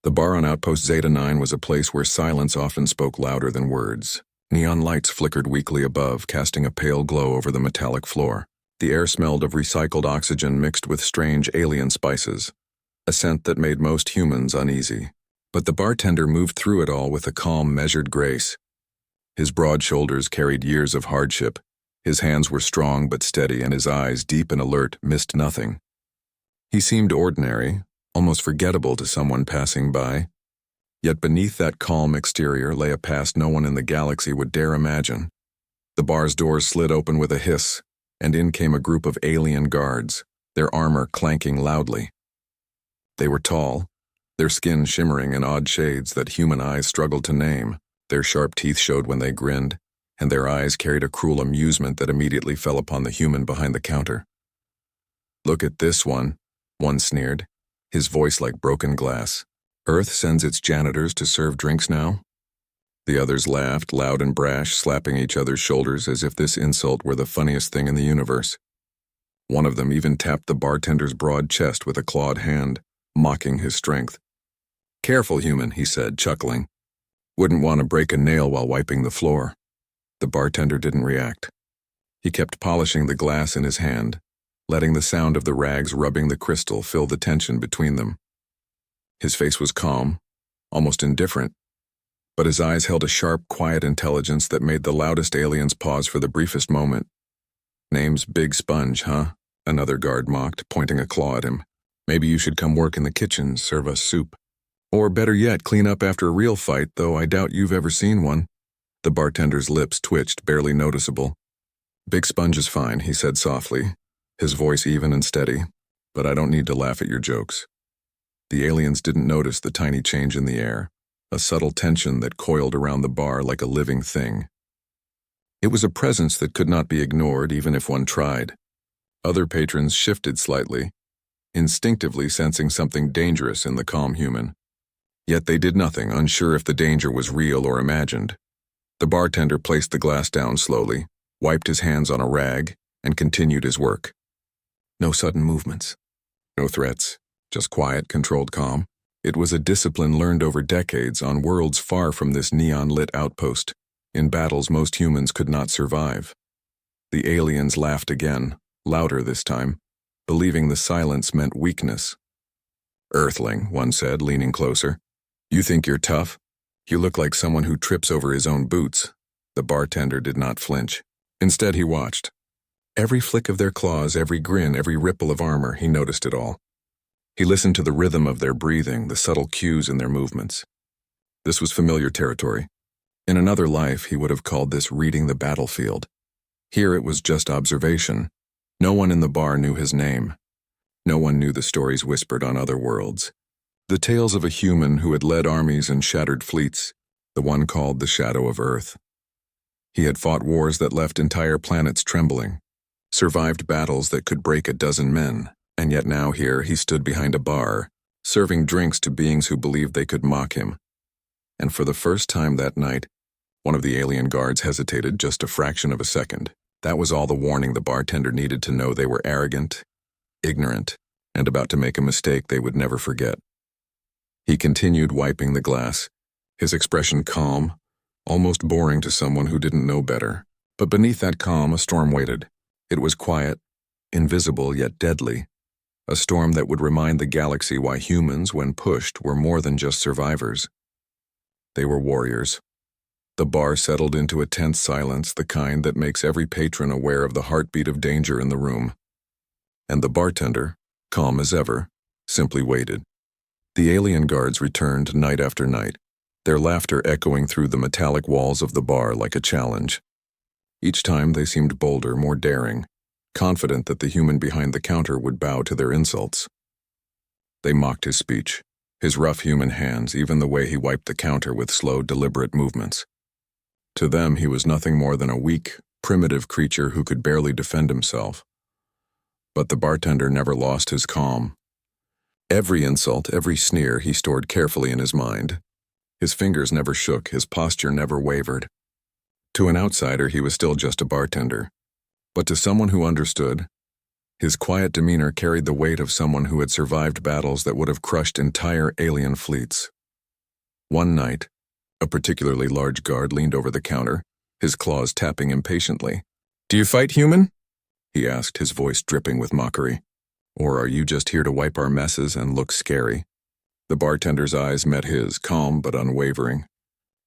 The bar on Outpost Zeta 9 was a place where silence often spoke louder than words. Neon lights flickered weakly above, casting a pale glow over the metallic floor. The air smelled of recycled oxygen mixed with strange alien spices, a scent that made most humans uneasy. But the bartender moved through it all with a calm, measured grace. His broad shoulders carried years of hardship. His hands were strong but steady, and his eyes, deep and alert, missed nothing. He seemed ordinary, almost forgettable to someone passing by. Yet beneath that calm exterior lay a past no one in the galaxy would dare imagine. The bar's doors slid open with a hiss, and in came a group of alien guards, their armor clanking loudly. They were tall, their skin shimmering in odd shades that human eyes struggled to name. Their sharp teeth showed when they grinned, and their eyes carried a cruel amusement that immediately fell upon the human behind the counter. "Look at this one sneered, his voice like broken glass. "Earth sends its janitors to serve drinks now?" The others laughed, loud and brash, slapping each other's shoulders as if this insult were the funniest thing in the universe. One of them even tapped the bartender's broad chest with a clawed hand, mocking his strength. "Careful, human," he said, chuckling. "Wouldn't want to break a nail while wiping the floor." The bartender didn't react. He kept polishing the glass in his hand, letting the sound of the rags rubbing the crystal fill the tension between them. His face was calm, almost indifferent, but his eyes held a sharp, quiet intelligence that made the loudest aliens pause for the briefest moment. "Name's Big Sponge, huh?" another guard mocked, pointing a claw at him. "Maybe you should come work in the kitchen, serve us soup. Or better yet, clean up after a real fight, though I doubt you've ever seen one." The bartender's lips twitched, barely noticeable. "Big Sponge is fine," he said softly, his voice even and steady, "but I don't need to laugh at your jokes." The aliens didn't notice the tiny change in the air, a subtle tension that coiled around the bar like a living thing. It was a presence that could not be ignored even if one tried. Other patrons shifted slightly, instinctively sensing something dangerous in the calm human. Yet they did nothing, unsure if the danger was real or imagined. The bartender placed the glass down slowly, wiped his hands on a rag, and continued his work. No sudden movements. No threats. Just quiet, controlled calm. It was a discipline learned over decades on worlds far from this neon-lit outpost, in battles most humans could not survive. The aliens laughed again, louder this time, believing the silence meant weakness. "Earthling," one said, leaning closer. "You think you're tough? You look like someone who trips over his own boots." The bartender did not flinch. Instead, he watched. Every flick of their claws, every grin, every ripple of armor, he noticed it all. He listened to the rhythm of their breathing, the subtle cues in their movements. This was familiar territory. In another life, he would have called this reading the battlefield. Here it was just observation. No one in the bar knew his name. No one knew the stories whispered on other worlds. The tales of a human who had led armies and shattered fleets, the one called the Shadow of Earth. He had fought wars that left entire planets trembling, survived battles that could break a dozen men, and yet now here he stood behind a bar, serving drinks to beings who believed they could mock him. And for the first time that night, one of the alien guards hesitated just a fraction of a second. That was all the warning the bartender needed to know they were arrogant, ignorant, and about to make a mistake they would never forget. He continued wiping the glass, his expression calm, almost boring to someone who didn't know better. But beneath that calm, a storm waited. It was quiet, invisible yet deadly. A storm that would remind the galaxy why humans, when pushed, were more than just survivors. They were warriors. The bar settled into a tense silence, the kind that makes every patron aware of the heartbeat of danger in the room. And the bartender, calm as ever, simply waited. The alien guards returned night after night, their laughter echoing through the metallic walls of the bar like a challenge. Each time they seemed bolder, more daring, confident that the human behind the counter would bow to their insults. They mocked his speech, his rough human hands, even the way he wiped the counter with slow, deliberate movements. To them, he was nothing more than a weak, primitive creature who could barely defend himself. But the bartender never lost his calm. Every insult, every sneer he stored carefully in his mind. His fingers never shook, his posture never wavered. To an outsider, he was still just a bartender. But to someone who understood, his quiet demeanor carried the weight of someone who had survived battles that would have crushed entire alien fleets. One night, a particularly large guard leaned over the counter, his claws tapping impatiently. "Do you fight human?" he asked, his voice dripping with mockery. "Or are you just here to wipe our messes and look scary?" The bartender's eyes met his, calm but unwavering.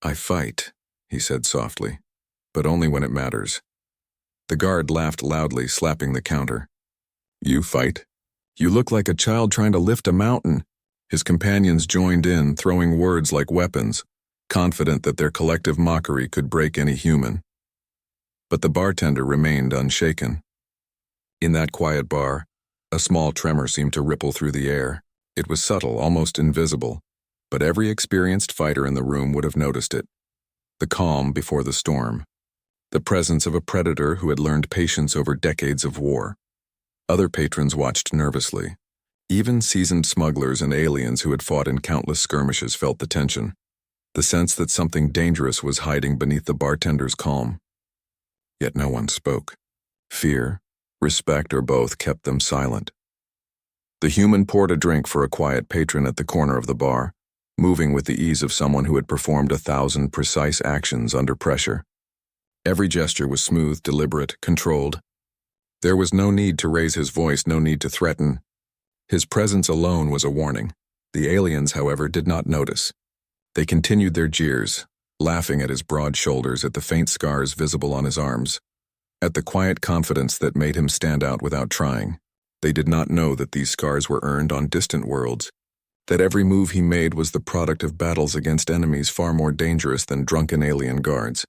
"I fight," he said softly, "but only when it matters." The guard laughed loudly, slapping the counter. "You fight? You look like a child trying to lift a mountain." His companions joined in, throwing words like weapons, confident that their collective mockery could break any human. But the bartender remained unshaken. In that quiet bar, a small tremor seemed to ripple through the air. It was subtle, almost invisible, but every experienced fighter in the room would have noticed it. The calm before the storm. The presence of a predator who had learned patience over decades of war. Other patrons watched nervously. Even seasoned smugglers and aliens who had fought in countless skirmishes felt the tension, the sense that something dangerous was hiding beneath the bartender's calm. Yet no one spoke. Fear, respect, or both kept them silent. The human poured a drink for a quiet patron at the corner of the bar, moving with the ease of someone who had performed 1,000 precise actions under pressure. Every gesture was smooth, deliberate, controlled. There was no need to raise his voice, no need to threaten. His presence alone was a warning. The aliens, however, did not notice. They continued their jeers, laughing at his broad shoulders, at the faint scars visible on his arms, at the quiet confidence that made him stand out without trying. They did not know that these scars were earned on distant worlds, that every move he made was the product of battles against enemies far more dangerous than drunken alien guards.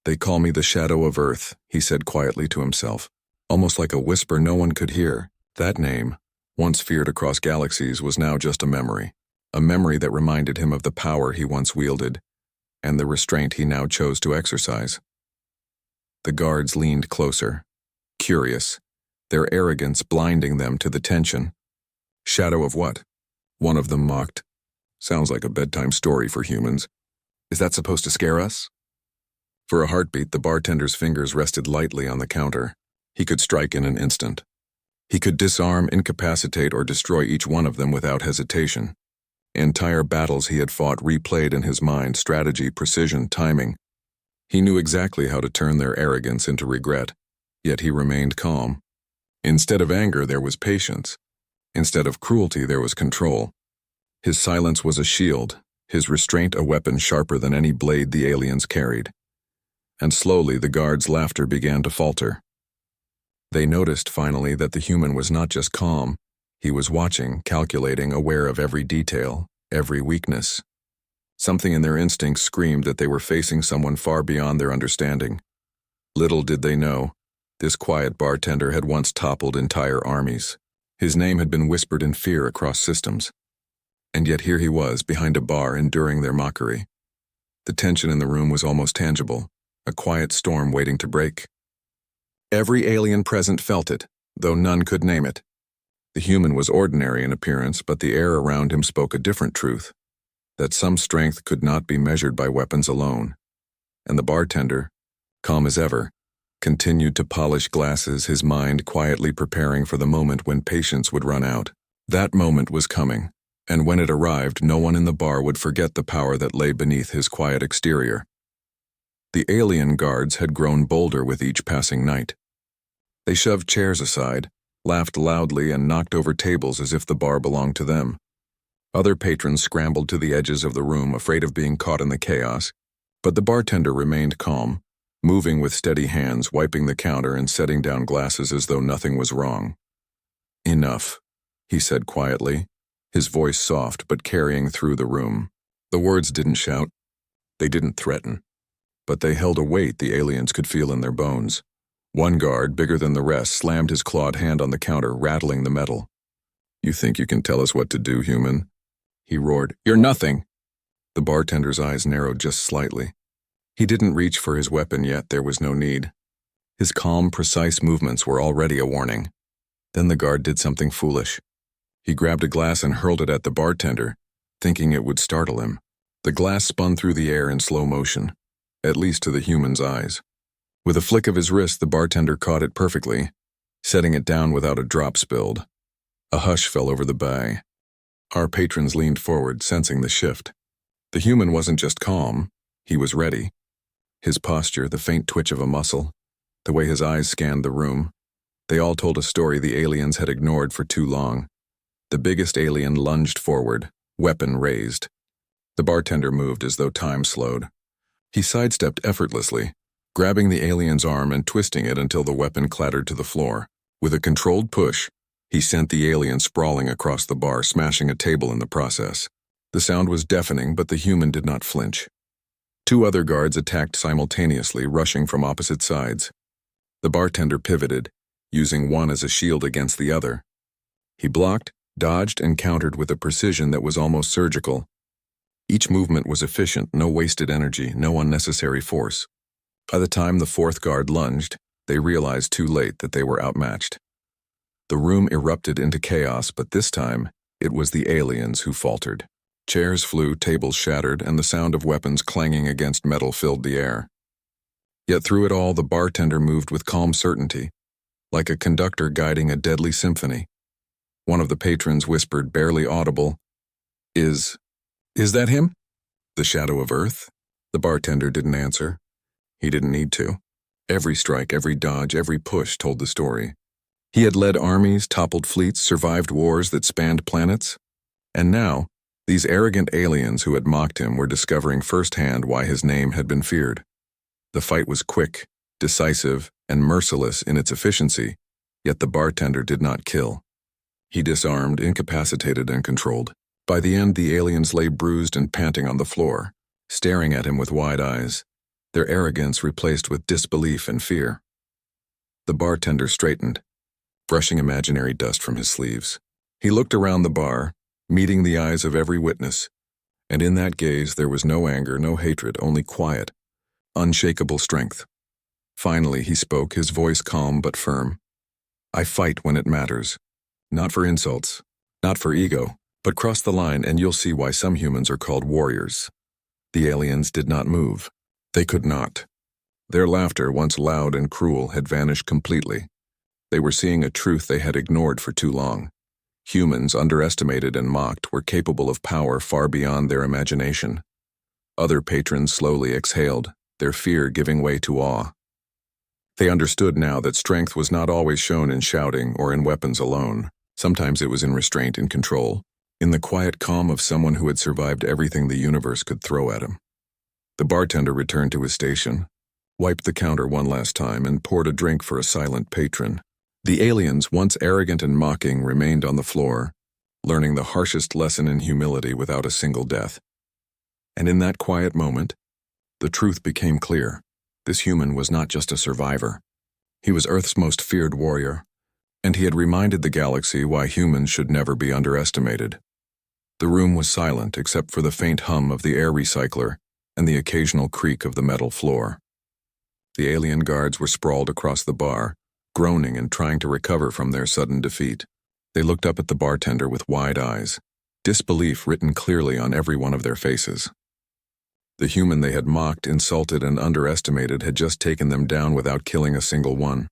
"They call me the Shadow of Earth," he said quietly to himself, almost like a whisper no one could hear. That name, once feared across galaxies, was now just a memory that reminded him of the power he once wielded, and the restraint he now chose to exercise. The guards leaned closer, curious, their arrogance blinding them to the tension. "Shadow of what?" one of them mocked. "Sounds like a bedtime story for humans. Is that supposed to scare us?" For a heartbeat, the bartender's fingers rested lightly on the counter. He could strike in an instant. He could disarm, incapacitate, or destroy each one of them without hesitation. Entire battles he had fought replayed in his mind, strategy, precision, timing. He knew exactly how to turn their arrogance into regret, yet he remained calm. Instead of anger, there was patience. Instead of cruelty, there was control. His silence was a shield, his restraint a weapon sharper than any blade the aliens carried. And slowly the guards' laughter began to falter. They noticed finally that the human was not just calm. He was watching, calculating, aware of every detail, every weakness. Something in their instincts screamed that they were facing someone far beyond their understanding. Little did they know, this quiet bartender had once toppled entire armies. His name had been whispered in fear across systems. And yet here he was, behind a bar, enduring their mockery. The tension in the room was almost tangible, a quiet storm waiting to break. Every alien present felt it, though none could name it. The human was ordinary in appearance, but the air around him spoke a different truth, that some strength could not be measured by weapons alone. And the bartender, calm as ever, continued to polish glasses, his mind quietly preparing for the moment when patience would run out. That moment was coming, and when it arrived, no one in the bar would forget the power that lay beneath his quiet exterior. The alien guards had grown bolder with each passing night. They shoved chairs aside, laughed loudly, and knocked over tables as if the bar belonged to them. Other patrons scrambled to the edges of the room, afraid of being caught in the chaos, but the bartender remained calm, moving with steady hands, wiping the counter and setting down glasses as though nothing was wrong. "Enough," he said quietly, his voice soft but carrying through the room. The words didn't shout, they didn't threaten, but they held a weight the aliens could feel in their bones. One guard, bigger than the rest, slammed his clawed hand on the counter, rattling the metal. "You think you can tell us what to do, human?" he roared. "You're nothing!" The bartender's eyes narrowed just slightly. He didn't reach for his weapon yet, there was no need. His calm, precise movements were already a warning. Then the guard did something foolish. He grabbed a glass and hurled it at the bartender, thinking it would startle him. The glass spun through the air in slow motion, at least to the human's eyes. With a flick of his wrist, the bartender caught it perfectly, setting it down without a drop spilled. A hush fell over the bay. Our patrons leaned forward, sensing the shift. The human wasn't just calm, he was ready. His posture, the faint twitch of a muscle, the way his eyes scanned the room, they all told a story the aliens had ignored for too long. The biggest alien lunged forward, weapon raised. The bartender moved as though time slowed. He sidestepped effortlessly, grabbing the alien's arm and twisting it until the weapon clattered to the floor. With a controlled push, he sent the alien sprawling across the bar, smashing a table in the process. The sound was deafening, but the human did not flinch. Two other guards attacked simultaneously, rushing from opposite sides. The bartender pivoted, using one as a shield against the other. He blocked, dodged, and countered with a precision that was almost surgical. Each movement was efficient, no wasted energy, no unnecessary force. By the time the fourth guard lunged, they realized too late that they were outmatched. The room erupted into chaos, but this time, it was the aliens who faltered. Chairs flew, tables shattered, and the sound of weapons clanging against metal filled the air. Yet through it all, the bartender moved with calm certainty, like a conductor guiding a deadly symphony. One of the patrons whispered, barely audible, Is that him? The shadow of Earth? The bartender didn't answer. He didn't need to. Every strike, every dodge, every push told the story. He had led armies, toppled fleets, survived wars that spanned planets. And now, these arrogant aliens who had mocked him were discovering firsthand why his name had been feared. The fight was quick, decisive, and merciless in its efficiency, yet the bartender did not kill. He disarmed, incapacitated, and controlled. By the end, the aliens lay bruised and panting on the floor, staring at him with wide eyes, their arrogance replaced with disbelief and fear. The bartender straightened, brushing imaginary dust from his sleeves. He looked around the bar, meeting the eyes of every witness, and in that gaze there was no anger, no hatred, only quiet, unshakable strength. Finally, he spoke, his voice calm but firm. I fight when it matters. Not for insults, not for ego, but cross the line and you'll see why some humans are called warriors. The aliens did not move. They could not. Their laughter, once loud and cruel, had vanished completely. They were seeing a truth they had ignored for too long. Humans, underestimated and mocked, were capable of power far beyond their imagination. Other patrons slowly exhaled, their fear giving way to awe. They understood now that strength was not always shown in shouting or in weapons alone. Sometimes it was in restraint and control, in the quiet calm of someone who had survived everything the universe could throw at him. The bartender returned to his station, wiped the counter one last time, and poured a drink for a silent patron. The aliens, once arrogant and mocking, remained on the floor, learning the harshest lesson in humility without a single death. And in that quiet moment, the truth became clear. This human was not just a survivor. He was Earth's most feared warrior, and he had reminded the galaxy why humans should never be underestimated. The room was silent except for the faint hum of the air recycler and the occasional creak of the metal floor. The alien guards were sprawled across the bar, groaning and trying to recover from their sudden defeat. They looked up at the bartender with wide eyes, disbelief written clearly on every one of their faces. The human they had mocked, insulted, and underestimated had just taken them down without killing a single one.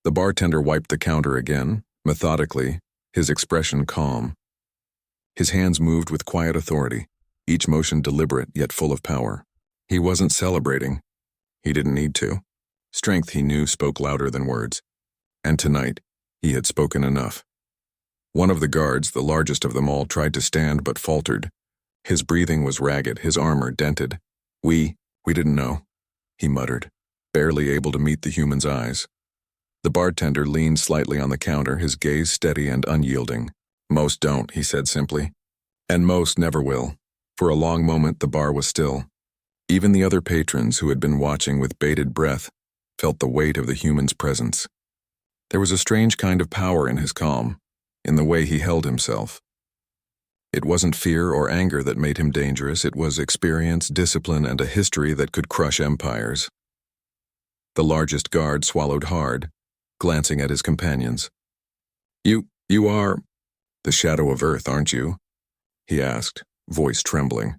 The bartender wiped the counter again, methodically, his expression calm. His hands moved with quiet authority, each motion deliberate yet full of power. He wasn't celebrating. He didn't need to. Strength, he knew, spoke louder than words. And tonight, he had spoken enough. One of the guards, the largest of them all, tried to stand but faltered. His breathing was ragged, his armor dented. We didn't know, he muttered, barely able to meet the human's eyes. The bartender leaned slightly on the counter, his gaze steady and unyielding. Most don't, he said simply. And most never will. For a long moment, the bar was still. Even the other patrons, who had been watching with bated breath, felt the weight of the human's presence. There was a strange kind of power in his calm, in the way he held himself. It wasn't fear or anger that made him dangerous, it was experience, discipline, and a history that could crush empires. The largest guard swallowed hard, glancing at his companions. You are the shadow of Earth, aren't you? He asked, voice trembling.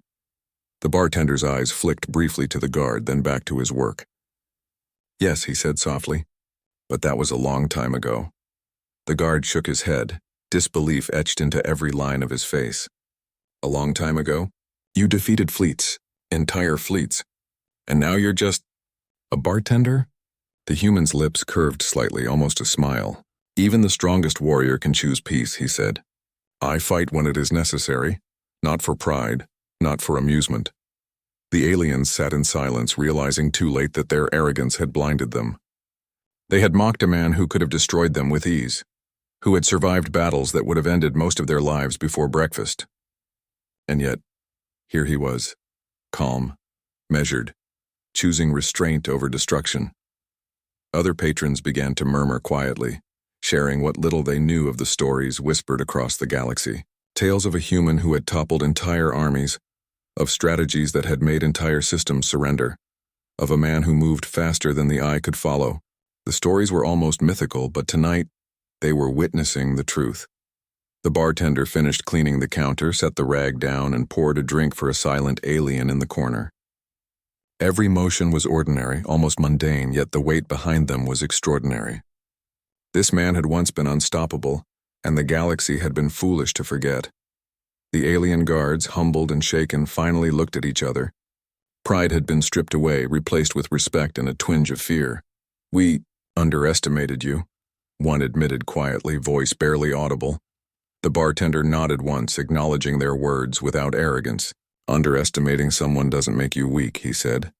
The bartender's eyes flicked briefly to the guard, then back to his work. Yes, he said softly, but that was a long time ago. The guard shook his head, disbelief etched into every line of his face. A long time ago? You defeated fleets, entire fleets, and now you're just a bartender? The human's lips curved slightly, almost a smile. Even the strongest warrior can choose peace, he said. I fight when it is necessary, not for pride, not for amusement. The aliens sat in silence, realizing too late that their arrogance had blinded them. They had mocked a man who could have destroyed them with ease, who had survived battles that would have ended most of their lives before breakfast. And yet, here he was, calm, measured, choosing restraint over destruction. Other patrons began to murmur quietly, sharing what little they knew of the stories whispered across the galaxy. Tales of a human who had toppled entire armies, of strategies that had made entire systems surrender, of a man who moved faster than the eye could follow. The stories were almost mythical, but tonight, they were witnessing the truth. The bartender finished cleaning the counter, set the rag down, and poured a drink for a silent alien in the corner. Every motion was ordinary, almost mundane, yet the weight behind them was extraordinary. This man had once been unstoppable, and the galaxy had been foolish to forget. The alien guards, humbled and shaken, finally looked at each other. Pride had been stripped away, replaced with respect and a twinge of fear. We underestimated you, one admitted quietly, voice barely audible. The bartender nodded once, acknowledging their words without arrogance. Underestimating someone doesn't make you weak, he said.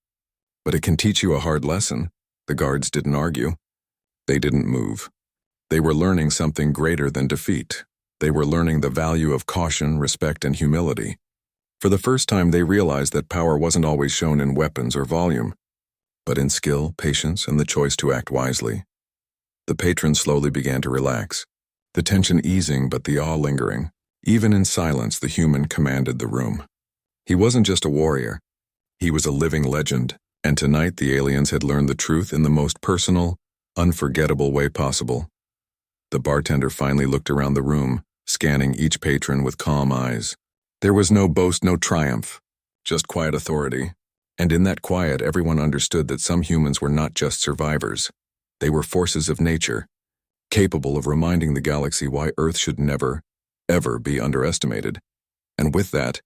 But it can teach you a hard lesson. The guards didn't argue. They didn't move. They were learning something greater than defeat. They were learning the value of caution, respect, and humility. For the first time, they realized that power wasn't always shown in weapons or volume, but in skill, patience, and the choice to act wisely. The patrons slowly began to relax, the tension easing but the awe lingering. Even in silence, the human commanded the room. He wasn't just a warrior. He was a living legend, and tonight the aliens had learned the truth in the most personal, unforgettable way possible. The bartender finally looked around the room, scanning each patron with calm eyes. There was no boast, no triumph, just quiet authority. And in that quiet, everyone understood that some humans were not just survivors. They were forces of nature, capable of reminding the galaxy why Earth should never, ever be underestimated. And with that,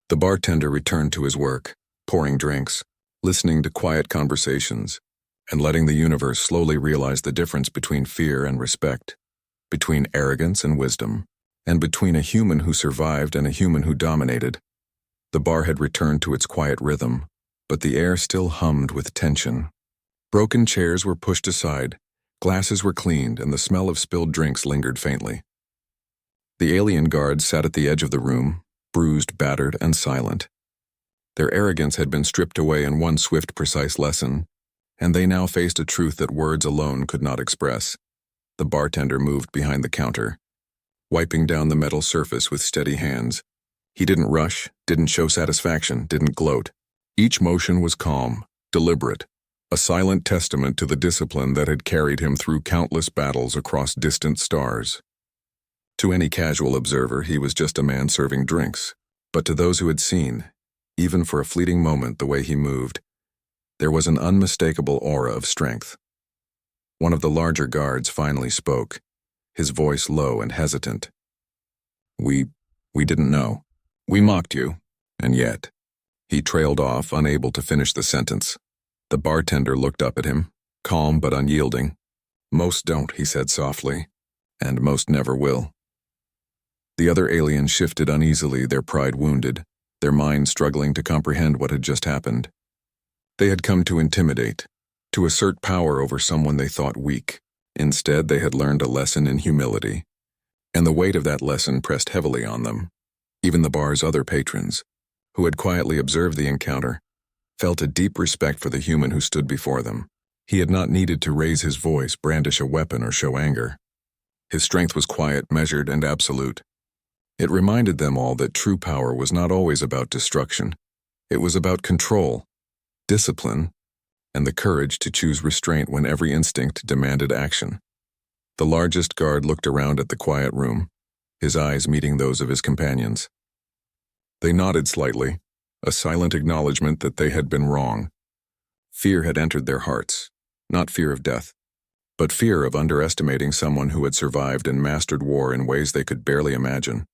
the bartender returned to his work, pouring drinks, listening to quiet conversations, and letting the universe slowly realize the difference between fear and respect, between arrogance and wisdom, and between a human who survived and a human who dominated. The bar had returned to its quiet rhythm, but the air still hummed with tension. Broken chairs were pushed aside, glasses were cleaned, and the smell of spilled drinks lingered faintly. The alien guards sat at the edge of the room, bruised, battered, and silent. Their arrogance had been stripped away in one swift, precise lesson, and they now faced a truth that words alone could not express. The bartender moved behind the counter, wiping down the metal surface with steady hands. He didn't rush, didn't show satisfaction, didn't gloat. Each motion was calm, deliberate, a silent testament to the discipline that had carried him through countless battles across distant stars. To any casual observer, he was just a man serving drinks, but to those who had seen, even for a fleeting moment, the way he moved, there was an unmistakable aura of strength. One of the larger guards finally spoke, his voice low and hesitant. We didn't know. We mocked you, and yet. He trailed off, unable to finish the sentence. The bartender looked up at him, calm but unyielding. Most don't, he said softly, and most never will. The other aliens shifted uneasily, their pride wounded, their minds struggling to comprehend what had just happened. They had come to intimidate, to assert power over someone they thought weak. Instead, they had learned a lesson in humility, and the weight of that lesson pressed heavily on them. Even the bar's other patrons, who had quietly observed the encounter, felt a deep respect for the human who stood before them. He had not needed to raise his voice, brandish a weapon, or show anger. His strength was quiet, measured, and absolute. It reminded them all that true power was not always about destruction. It was about control, discipline, and the courage to choose restraint when every instinct demanded action. The largest guard looked around at the quiet room, his eyes meeting those of his companions. They nodded slightly, a silent acknowledgement that they had been wrong. Fear had entered their hearts, not fear of death, but fear of underestimating someone who had survived and mastered war in ways they could barely imagine.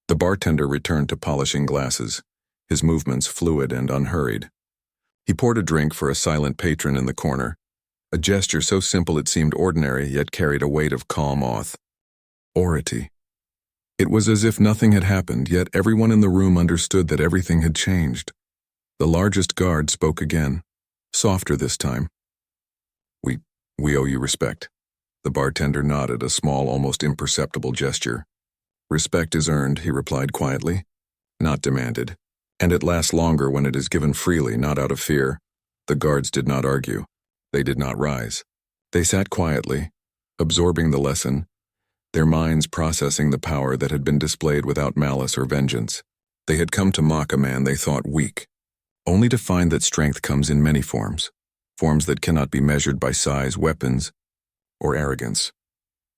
The bartender returned to polishing glasses, his movements fluid and unhurried. He poured a drink for a silent patron in the corner, a gesture so simple it seemed ordinary yet carried a weight of calm authority. It was as if nothing had happened, yet everyone in the room understood that everything had changed. The largest guard spoke again, softer this time. We owe you respect." The bartender nodded, a small, almost imperceptible gesture. "Respect is earned," he replied quietly, "not demanded. And it lasts longer when it is given freely, not out of fear." The guards did not argue. They did not rise. They sat quietly, absorbing the lesson, their minds processing the power that had been displayed without malice or vengeance. They had come to mock a man they thought weak, only to find that strength comes in many forms that cannot be measured by size, weapons, or arrogance.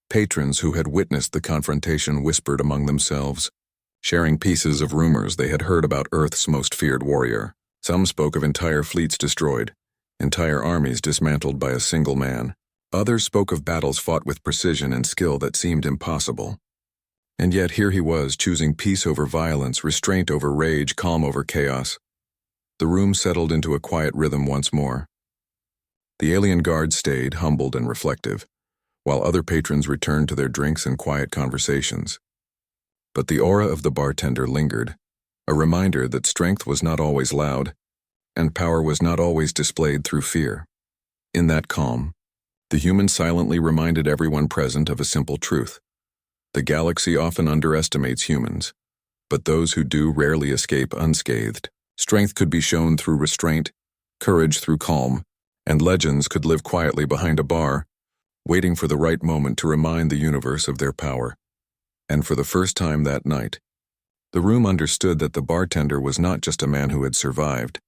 Patrons who had witnessed the confrontation whispered among themselves, sharing pieces of rumors they had heard about Earth's most feared warrior. Some spoke of entire fleets destroyed, entire armies dismantled by a single man. Others spoke of battles fought with precision and skill that seemed impossible. And yet here he was, choosing peace over violence, restraint over rage, calm over chaos. The room settled into a quiet rhythm once more. The alien guards stayed, humbled and reflective, while other patrons returned to their drinks and quiet conversations. But the aura of the bartender lingered, a reminder that strength was not always loud, and power was not always displayed through fear. In that calm, the human silently reminded everyone present of a simple truth. The galaxy often underestimates humans, but those who do rarely escape unscathed. Strength could be shown through restraint, courage through calm, and legends could live quietly behind a bar, waiting for the right moment to remind the universe of their power. And for the first time that night, the room understood that the bartender was not just a man who had survived.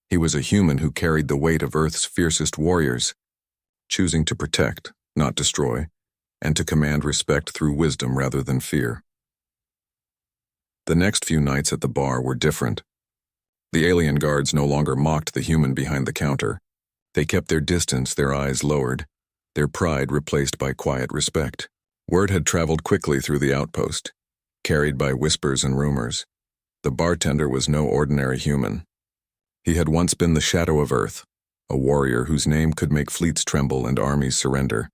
He was a human who carried the weight of Earth's fiercest warriors, choosing to protect, not destroy, and to command respect through wisdom rather than fear. The next few nights at the bar were different. The alien guards no longer mocked the human behind the counter. They kept their distance, their eyes lowered, their pride replaced by quiet respect. Word had traveled quickly through the outpost, carried by whispers and rumors. The bartender was no ordinary human. He had once been the shadow of Earth, a warrior whose name could make fleets tremble and armies surrender.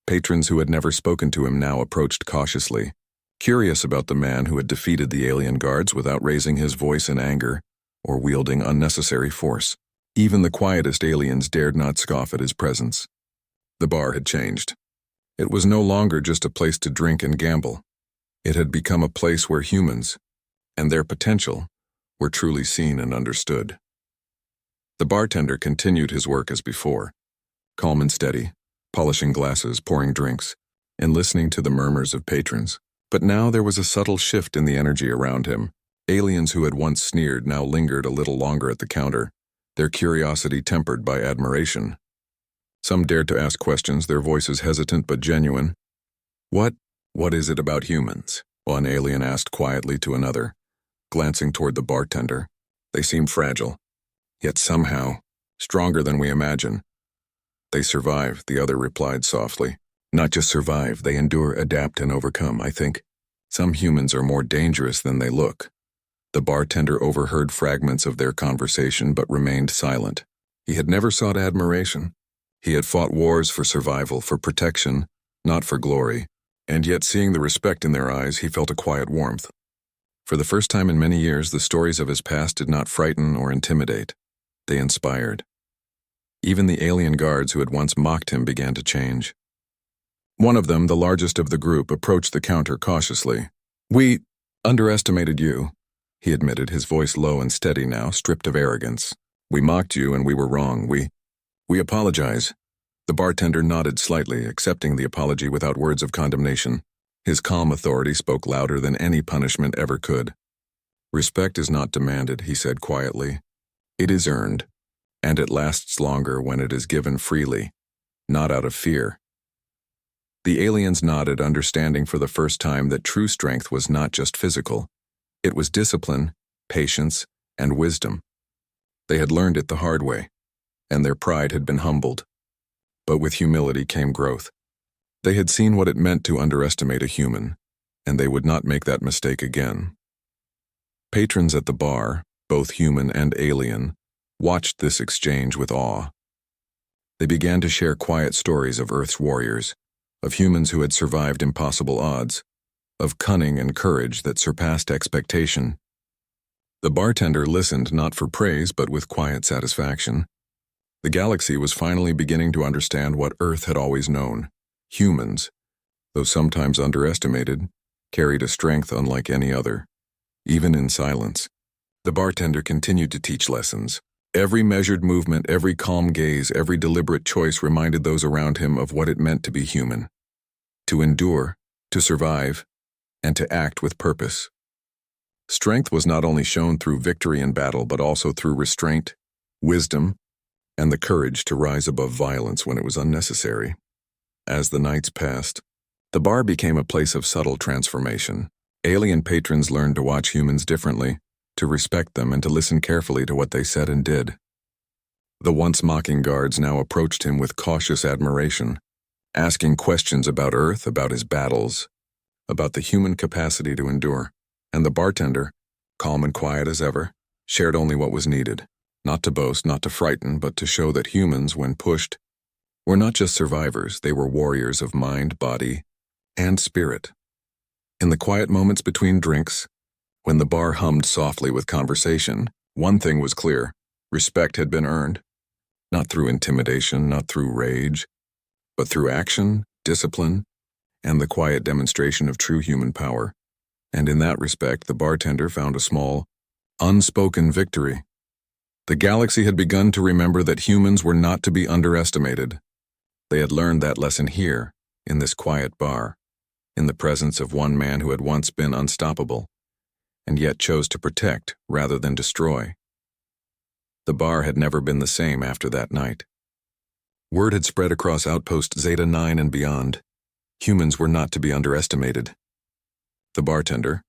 Patrons who had never spoken to him now approached cautiously, curious about the man who had defeated the alien guards without raising his voice in anger or wielding unnecessary force. Even the quietest aliens dared not scoff at his presence. The bar had changed. It was no longer just a place to drink and gamble. It had become a place where humans, and their potential, were truly seen and understood. The bartender continued his work as before, calm and steady, polishing glasses, pouring drinks, and listening to the murmurs of patrons. But now there was a subtle shift in the energy around him. Aliens who had once sneered now lingered a little longer at the counter, their curiosity tempered by admiration. Some dared to ask questions, their voices hesitant but genuine. What is it about humans?" one alien asked quietly to another, glancing toward the bartender. "They seem fragile, yet somehow stronger than we imagine." "They survive," the other replied softly. "Not just survive, they endure, adapt, and overcome, I think. Some humans are more dangerous than they look." The bartender overheard fragments of their conversation but remained silent. He had never sought admiration. He had fought wars for survival, for protection, not for glory. And yet, seeing the respect in their eyes, he felt a quiet warmth. For the first time in many years, the stories of his past did not frighten or intimidate. They inspired. Even the alien guards who had once mocked him began to change. One of them, the largest of the group, approached the counter cautiously. "We underestimated you," he admitted, his voice low and steady now, stripped of arrogance. "We mocked you and we were wrong. We apologize." The bartender nodded slightly, accepting the apology without words of condemnation. His calm authority spoke louder than any punishment ever could. "Respect is not demanded," he said quietly. "It is earned, and it lasts longer when it is given freely, not out of fear." The aliens nodded, understanding for the first time that true strength was not just physical. It was discipline, patience, and wisdom. They had learned it the hard way, and their pride had been humbled. But with humility came growth. They had seen what it meant to underestimate a human, and they would not make that mistake again. Patrons at the bar, both human and alien, watched this exchange with awe. They began to share quiet stories of Earth's warriors, of humans who had survived impossible odds, of cunning and courage that surpassed expectation. The bartender listened not for praise but with quiet satisfaction. The galaxy was finally beginning to understand what Earth had always known. Humans, though sometimes underestimated, carried a strength unlike any other, even in silence. The bartender continued to teach lessons. Every measured movement, every calm gaze, every deliberate choice reminded those around him of what it meant to be human. To endure, to survive, and to act with purpose. Strength was not only shown through victory in battle but also through restraint, wisdom, and the courage to rise above violence when it was unnecessary. As the nights passed, the bar became a place of subtle transformation. Alien patrons learned to watch humans differently, to respect them and to listen carefully to what they said and did. The once mocking guards now approached him with cautious admiration, asking questions about Earth, about his battles, about the human capacity to endure. And the bartender, calm and quiet as ever, shared only what was needed, not to boast, not to frighten, but to show that humans, when pushed, were not just survivors, they were warriors of mind, body, and spirit. In the quiet moments between drinks, when the bar hummed softly with conversation, one thing was clear: respect had been earned, not through intimidation, not through rage, but through action, discipline, and the quiet demonstration of true human power. And in that respect, the bartender found a small, unspoken victory. The galaxy had begun to remember that humans were not to be underestimated. They had learned that lesson here, in this quiet bar, in the presence of one man who had once been unstoppable, and yet chose to protect rather than destroy. The bar had never been the same after that night. Word had spread across Outpost Zeta 9 and beyond. Humans were not to be underestimated. The bartender,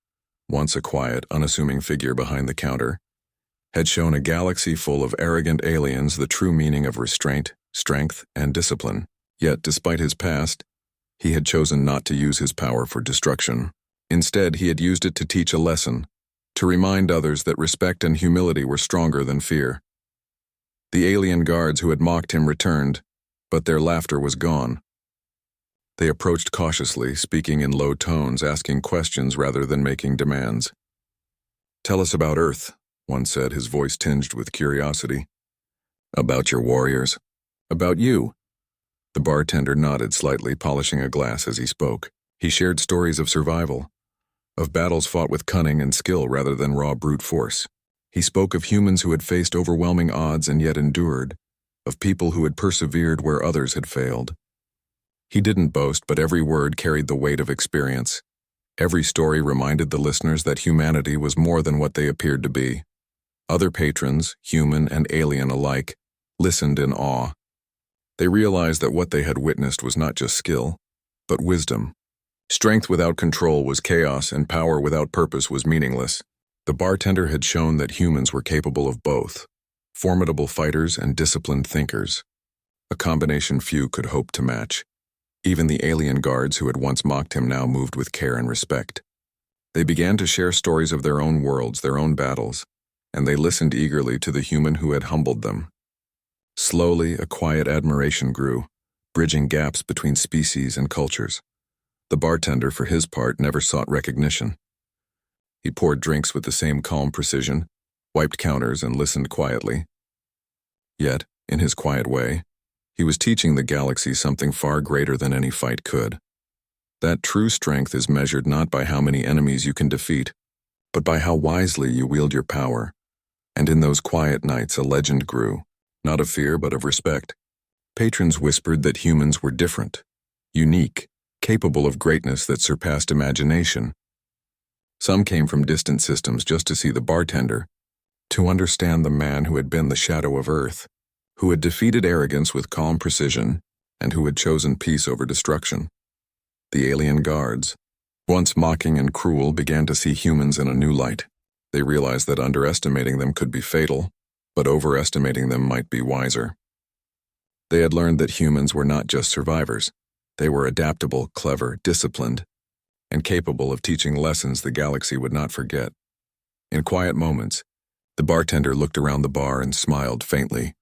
once a quiet, unassuming figure behind the counter, had shown a galaxy full of arrogant aliens the true meaning of restraint, strength, and discipline. Yet, despite his past, he had chosen not to use his power for destruction. Instead, he had used it to teach a lesson, to remind others that respect and humility were stronger than fear. The alien guards who had mocked him returned, but their laughter was gone. They approached cautiously, speaking in low tones, asking questions rather than making demands. "Tell us about Earth," one said, his voice tinged with curiosity. "About your warriors. About you." The bartender nodded slightly, polishing a glass as he spoke. He shared stories of survival, of battles fought with cunning and skill rather than raw brute force. He spoke of humans who had faced overwhelming odds and yet endured, of people who had persevered where others had failed. He didn't boast, but every word carried the weight of experience. Every story reminded the listeners that humanity was more than what they appeared to be. Other patrons, human and alien alike, listened in awe. They realized that what they had witnessed was not just skill, but wisdom. Strength without control was chaos, and power without purpose was meaningless. The bartender had shown that humans were capable of both, formidable fighters and disciplined thinkers, a combination few could hope to match. Even the alien guards who had once mocked him now moved with care and respect. They began to share stories of their own worlds, their own battles, and they listened eagerly to the human who had humbled them. Slowly, a quiet admiration grew, bridging gaps between species and cultures. The bartender, for his part, never sought recognition. He poured drinks with the same calm precision, wiped counters, and listened quietly. Yet, in his quiet way, he was teaching the galaxy something far greater than any fight could. That true strength is measured not by how many enemies you can defeat, but by how wisely you wield your power. And in those quiet nights a legend grew, not of fear but of respect. Patrons whispered that humans were different, unique, capable of greatness that surpassed imagination. Some came from distant systems just to see the bartender, to understand the man who had been the shadow of Earth, who had defeated arrogance with calm precision, and who had chosen peace over destruction. The alien guards, once mocking and cruel, began to see humans in a new light. They realized that underestimating them could be fatal, but overestimating them might be wiser. They had learned that humans were not just survivors. They were adaptable, clever, disciplined, and capable of teaching lessons the galaxy would not forget. In quiet moments, The bartender looked around the bar and smiled faintly,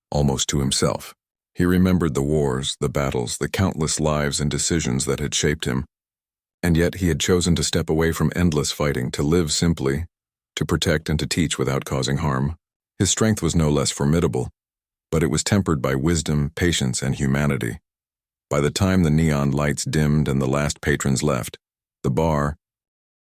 almost to himself. He remembered the wars, the battles, the countless lives and decisions that had shaped him. And yet he had chosen to step away from endless fighting, to live simply, to protect and to teach without causing harm. His strength was no less formidable, but it was tempered by wisdom, patience, and humanity. By the time the neon lights dimmed and the last patrons left, the bar,